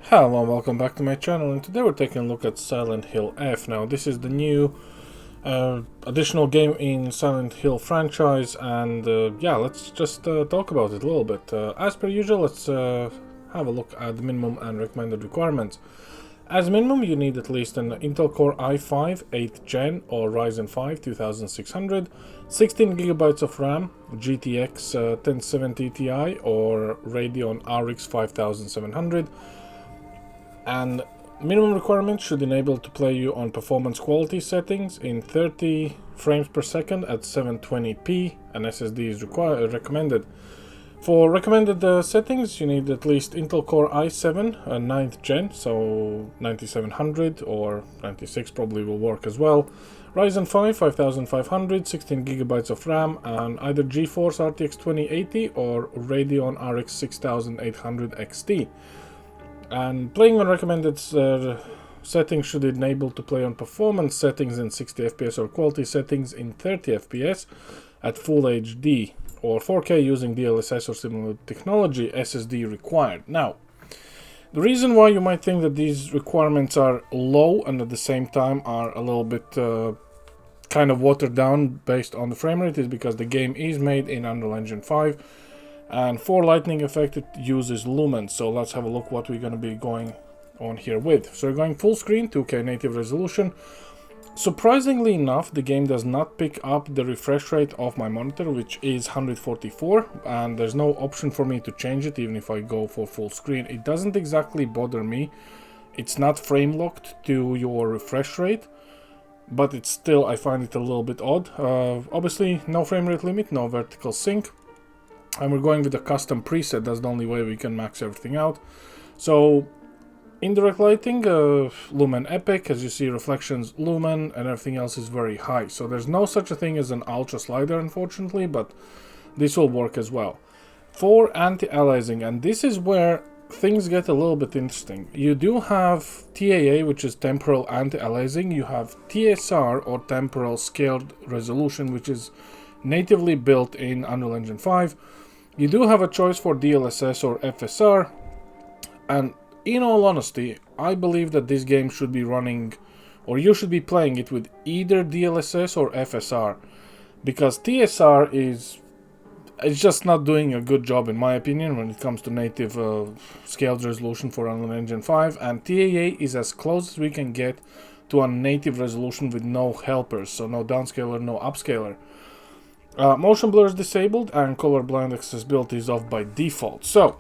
Hello and welcome back to my channel, and today we're taking a look at Silent Hill F. Now this is the new additional game in Silent Hill franchise, and yeah, let's just talk about it a little bit. As per usual, let's have a look at the minimum and recommended requirements. As minimum, you need at least an Intel Core i5 8th Gen or Ryzen 5 2600, 16GB of RAM, GTX 1070 Ti or Radeon RX 5700, and minimum requirements should enable to play you on performance quality settings in 30 frames per second at 720p, and SSD is recommended. For recommended settings, you need at least Intel Core i7 9th Gen, so 9700 or 96 probably will work as well. Ryzen 5 5500, 16GB of RAM, and either GeForce RTX 2080 or Radeon RX 6800 XT. And playing on recommended settings should enable to play on performance settings in 60 FPS or quality settings in 30 FPS at Full HD or 4K using DLSS or similar technology. SSD required. Now, the reason why you might think that these requirements are low and at the same time are a little bit kind of watered down based on the frame rate is because the game is made in Unreal Engine 5. And for lightning effect it uses lumens, so let's have a look what we're going to be going on here with. So we're going full screen, 2K native resolution. Surprisingly enough, the game does not pick up the refresh rate of my monitor, which is 144, and there's no option for me to change it even if I go for full screen. It doesn't exactly bother me. It's not frame locked to your refresh rate, but it's still, I find it a little bit odd. Obviously no frame rate limit, no vertical sync. And we're going with a custom preset. That's the only way we can max everything out. So indirect lighting, lumen epic, as you see, reflections lumen, and everything else is very high. So there's no such a thing as an ultra slider, unfortunately, but this will work as well. For anti-aliasing, and this is where things get a little bit interesting. You do have TAA, which is temporal anti-aliasing. You have TSR, or temporal scaled resolution, which is natively built in Unreal Engine 5. You do have a choice for DLSS or FSR, and in all honesty, I believe that this game should be running, or you should be playing it with either DLSS or FSR, because TSR is just not doing a good job in my opinion when it comes to native scaled resolution for Unreal Engine 5, and TAA is as close as we can get to a native resolution with no helpers, so no downscaler, no upscaler. Motion blur is disabled and colorblind accessibility is off by default. So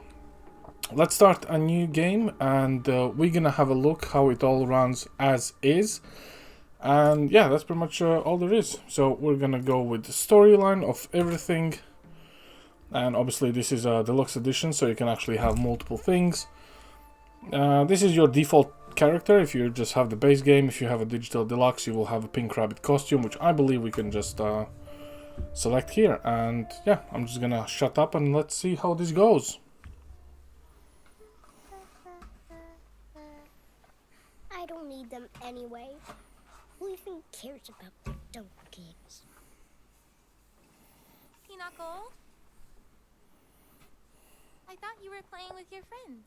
let's start a new game, and we're gonna have a look how it all runs as is. And yeah, that's pretty much all there is. So we're gonna go with the storyline of everything, and obviously this is a deluxe edition, so you can actually have multiple things. This is your default character if you just have the base game. If you have a digital deluxe, you will have a pink rabbit costume, which I believe we can just select here. And yeah, I'm just gonna shut up and let's see how this goes. I don't need them anyway. Who even cares about their dumb games? Pinochle? I thought you were playing with your friends.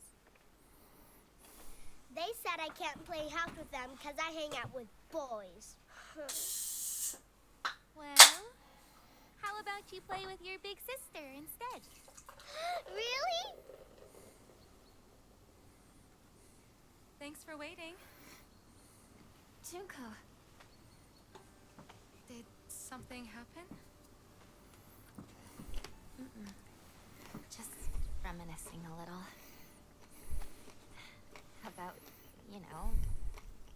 They said I can't play house with them because I hang out with boys. Well, how about you play with your big sister instead? Really? Thanks for waiting. Junko, did something happen? Just reminiscing a little. About, you know,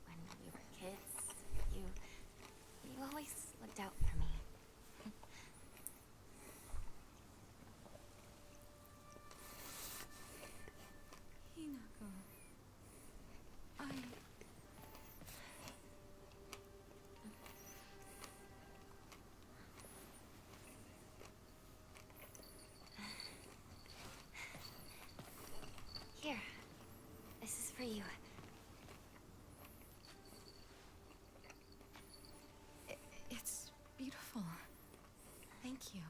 when we were kids, you always looked out for me. Hinako, Here, this is for you. It's beautiful. Thank you.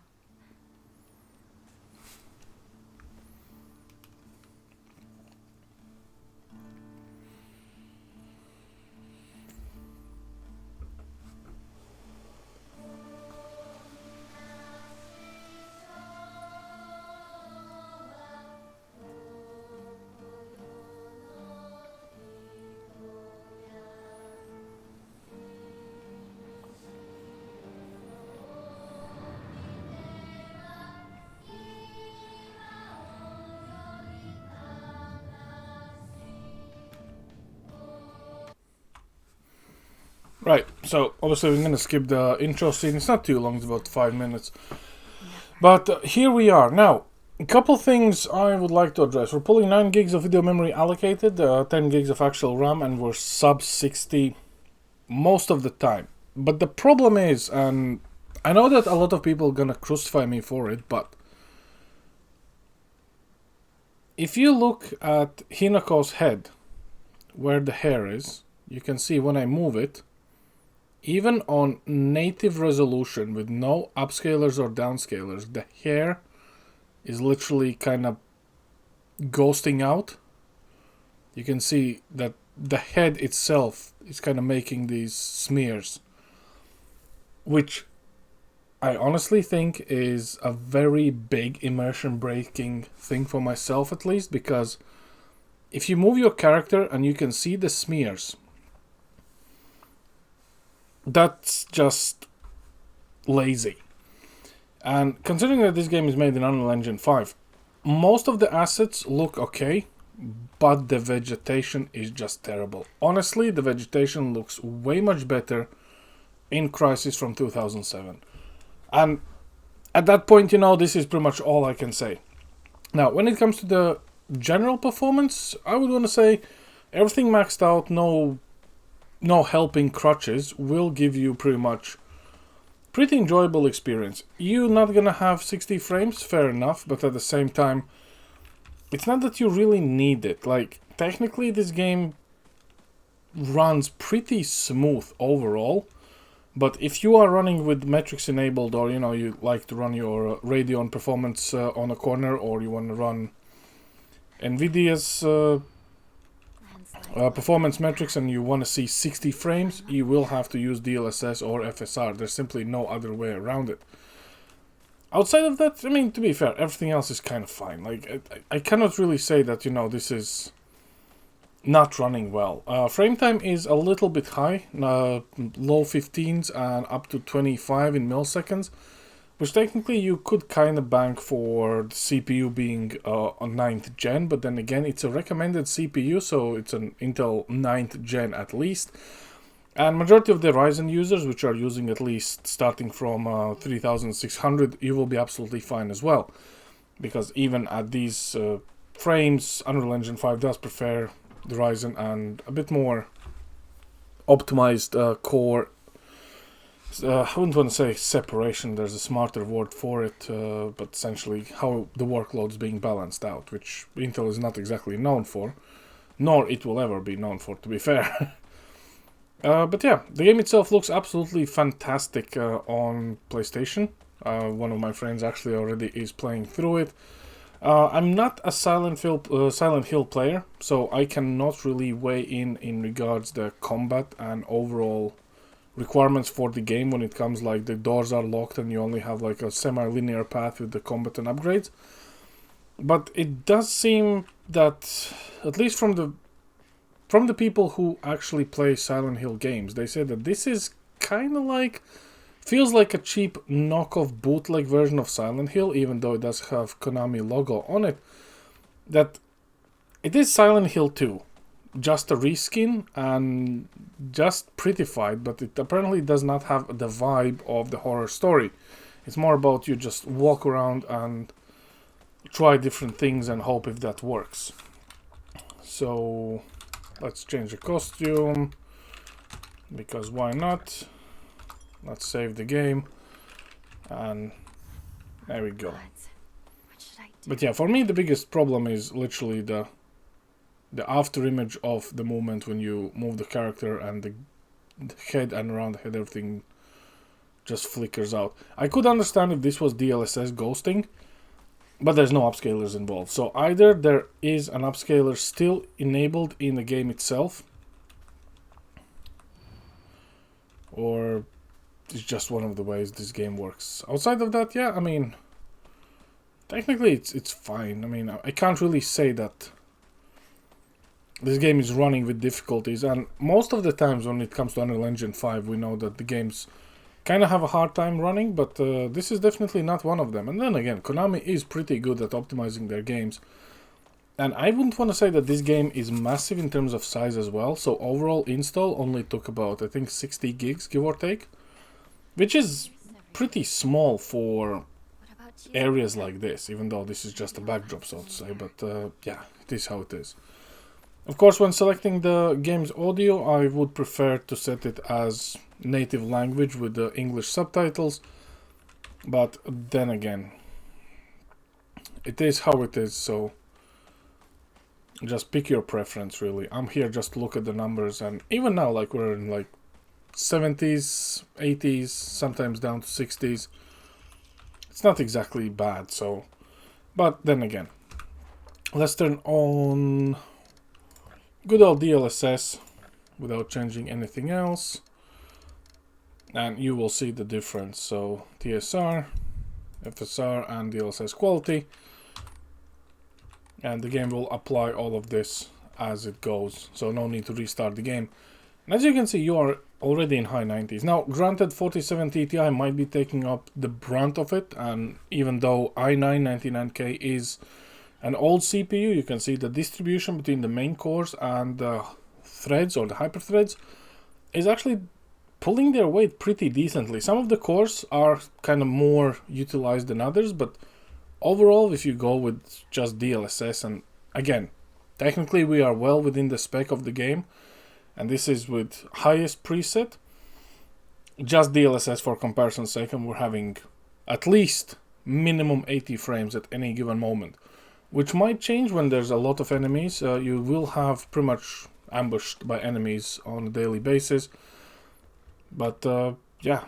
Right, so obviously we're gonna skip the intro scene. It's not too long, it's about 5 minutes. But here we are. Now, a couple things I would like to address. We're pulling 9 gigs of video memory allocated, 10 gigs of actual RAM, and we're sub 60 most of the time. But the problem is, and I know that a lot of people are gonna crucify me for it, but if you look at Hinako's head, where the hair is, you can see when I move it, even on native resolution with no upscalers or downscalers, the hair is literally kind of ghosting out. You can see that the head itself is kind of making these smears, which I honestly think is a very big immersion breaking thing for myself, at least, because if you move your character and you can see the smears, that's just lazy. And considering that this game is made in Unreal Engine 5, most of the assets look okay, but the vegetation is just terrible. Honestly, the vegetation looks way much better in Crysis from 2007. And at that point, you know, this is pretty much all I can say. Now, when it comes to the general performance, I would want to say everything maxed out, no helping crutches, will give you pretty enjoyable experience. You're not gonna have 60 frames, fair enough, but at the same time, it's not that you really need it. Like, technically this game runs pretty smooth overall, but if you are running with metrics enabled, or you know, you like to run your Radeon performance on a corner, or you want to run Nvidia's performance metrics and you want to see 60 frames, you will have to use DLSS or FSR. There's simply no other way around it. Outside of that, I mean, to be fair, everything else is kind of fine. Like, I cannot really say that, you know, this is not running well. Frame time is a little bit high, low 15s and up to 25 in milliseconds, which technically you could kind of bank for the CPU being on 9th gen, but then again, it's a recommended CPU, so it's an Intel 9th gen at least. And majority of the Ryzen users, which are using at least starting from 3600, you will be absolutely fine as well. Because even at these frames, Unreal Engine 5 does prefer the Ryzen and a bit more optimized core. I wouldn't want to say separation, there's a smarter word for it, but essentially how the workload is being balanced out, which Intel is not exactly known for, nor it will ever be known for, to be fair. But yeah, the game itself looks absolutely fantastic on PlayStation. One of my friends actually already is playing through it. I'm not a Silent Hill player, so I cannot really weigh in regards the combat and overall requirements for the game when it comes like the doors are locked and you only have like a semi-linear path with the combat and upgrades. But it does seem that, at least from the people who actually play Silent Hill games, they say that this is kind of like, feels like a cheap knockoff bootleg version of Silent Hill, even though it does have Konami logo on it. That it is Silent Hill 2. Just a reskin and just prettified, but it apparently does not have the vibe of the horror story. It's more about you just walk around and try different things and hope if that works. So let's change the costume, because why not? Let's save the game, and there we go. What should I do? But yeah, for me the biggest problem is literally the after image of the movement when you move the character, and the head and around the head everything just flickers out. I could understand if this was DLSS ghosting, but there's no upscalers involved. So either there is an upscaler still enabled in the game itself, or it's just one of the ways this game works. Outside of that, yeah, I mean, technically it's fine. I mean, I can't really say that this game is running with difficulties, and most of the times when it comes to Unreal Engine 5, we know that the games kind of have a hard time running, but this is definitely not one of them. And then again, Konami is pretty good at optimizing their games. And I wouldn't want to say that this game is massive in terms of size as well. So overall install only took about, I think, 60 gigs, give or take. Which is pretty small for areas like this, even though this is just a backdrop, so to say. But yeah, it is how it is. Of course, when selecting the game's audio, I would prefer to set it as native language with the English subtitles. But then again, it is how it is, so just pick your preference, really. I'm here just to look at the numbers, and even now, like, we're in like 70s, 80s, sometimes down to 60s. It's not exactly bad, so... But then again, let's turn on good old DLSS without changing anything else, and you will see the difference. So TSR, FSR, and DLSS quality, and the game will apply all of this as it goes, so no need to restart the game. And as you can see, you are already in high 90s. Now, granted, 4070 Ti might be taking up the brunt of it, and even though i9-99K is an old CPU, you can see the distribution between the main cores and the threads, or the hyperthreads, is actually pulling their weight pretty decently. Some of the cores are kind of more utilized than others, but overall, if you go with just DLSS, and again, technically we are well within the spec of the game, and this is with highest preset, just DLSS for comparison's sake, and we're having at least minimum 80 frames at any given moment, which might change when there's a lot of enemies. You will have pretty much ambushed by enemies on a daily basis, but yeah,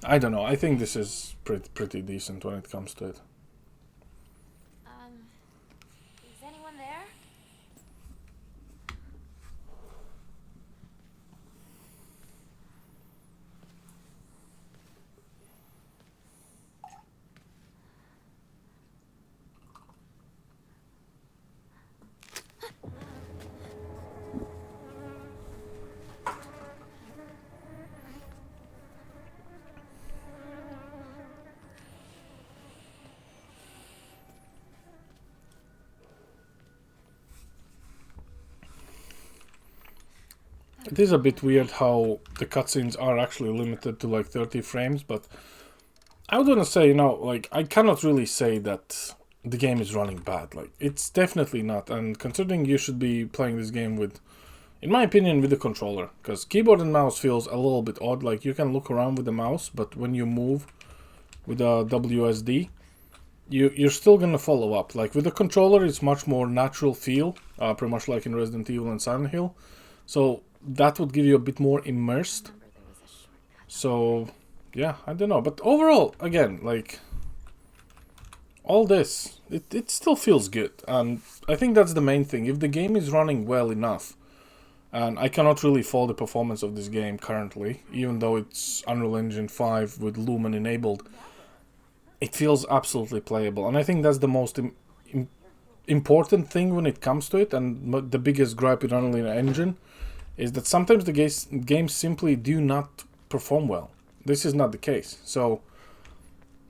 I don't know, I think this is pretty decent when it comes to it. Is anyone there? It is a bit weird how the cutscenes are actually limited to like 30 frames, but I would want to say, you know, like, I cannot really say that the game is running bad. Like, it's definitely not, and considering you should be playing this game with, in my opinion, with the controller, because keyboard and mouse feels a little bit odd. Like, you can look around with the mouse, but when you move with a WSD, you're still gonna follow up. Like, with the controller, it's much more natural feel, pretty much like in Resident Evil and Silent Hill, so that would give you a bit more immersed. So yeah, I don't know, but overall, again, like, all this, it still feels good, and I think that's the main thing. If the game is running well enough, and I cannot really fault the performance of this game currently, even though it's Unreal Engine 5 with Lumen enabled, it feels absolutely playable, and I think that's the most important thing when it comes to it. And the biggest gripe with Unreal Engine is that sometimes the games simply do not perform well. This is not the case. So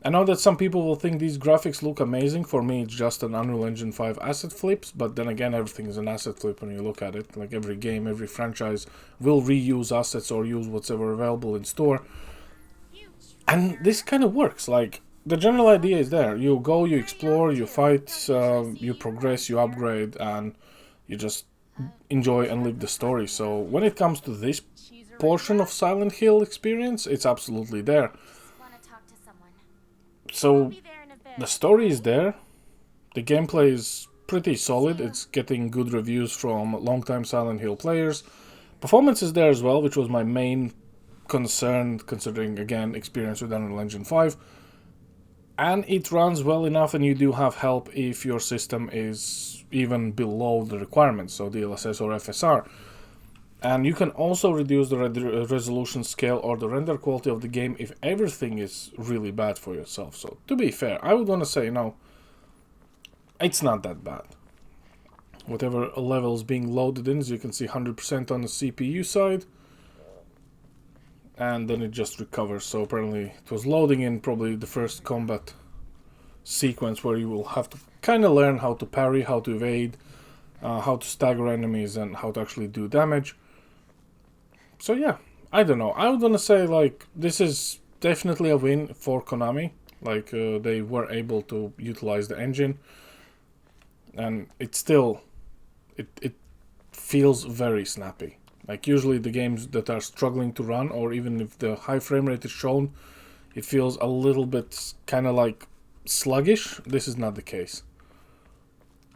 I know that some people will think these graphics look amazing. For me, it's just an Unreal Engine 5 asset flips, but then again, everything is an asset flip when you look at it. Like, every game, every franchise will reuse assets or use whatever available in store. And this kind of works. Like, the general idea is there. You go, you explore, you fight, you progress, you upgrade, and you just enjoy and live the story. So when it comes to this portion of Silent Hill experience, it's absolutely there. So the story is there, the gameplay is pretty solid, it's getting good reviews from longtime Silent Hill players. Performance is there as well, which was my main concern, considering, again, experience with Unreal Engine 5. And it runs well enough, and you do have help if your system is even below the requirements, so DLSS or FSR. And you can also reduce the resolution scale or the render quality of the game if everything is really bad for yourself. So, to be fair, I would want to say, no, it's not that bad. Whatever level is being loaded in, as you can see, 100% on the CPU side. And then it just recovers. So apparently it was loading in probably the first combat sequence where you will have to kind of learn how to parry, how to evade, how to stagger enemies, and how to actually do damage. So yeah, I don't know. I would want to say like this is definitely a win for Konami. Like they were able to utilize the engine, and it still it feels very snappy. Like usually the games that are struggling to run, or even if the high frame rate is shown, it feels a little bit kind of like sluggish. This is not the case.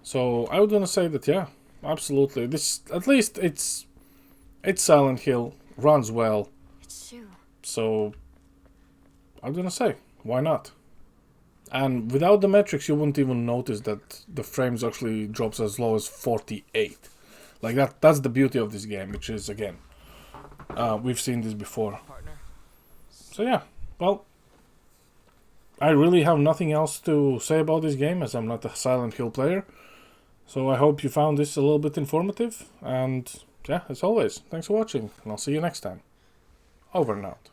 So I would want to say that yeah, absolutely. This at least it's Silent Hill, runs well. It's true. So I'm gonna say, why not? And without the metrics, you wouldn't even notice that the frames actually drops as low as 48. Like that's the beauty of this game, which is again, we've seen this before. So yeah, well, I really have nothing else to say about this game as I'm not a Silent Hill player. So I hope you found this a little bit informative, and yeah, as always, thanks for watching, and I'll see you next time. Over and out.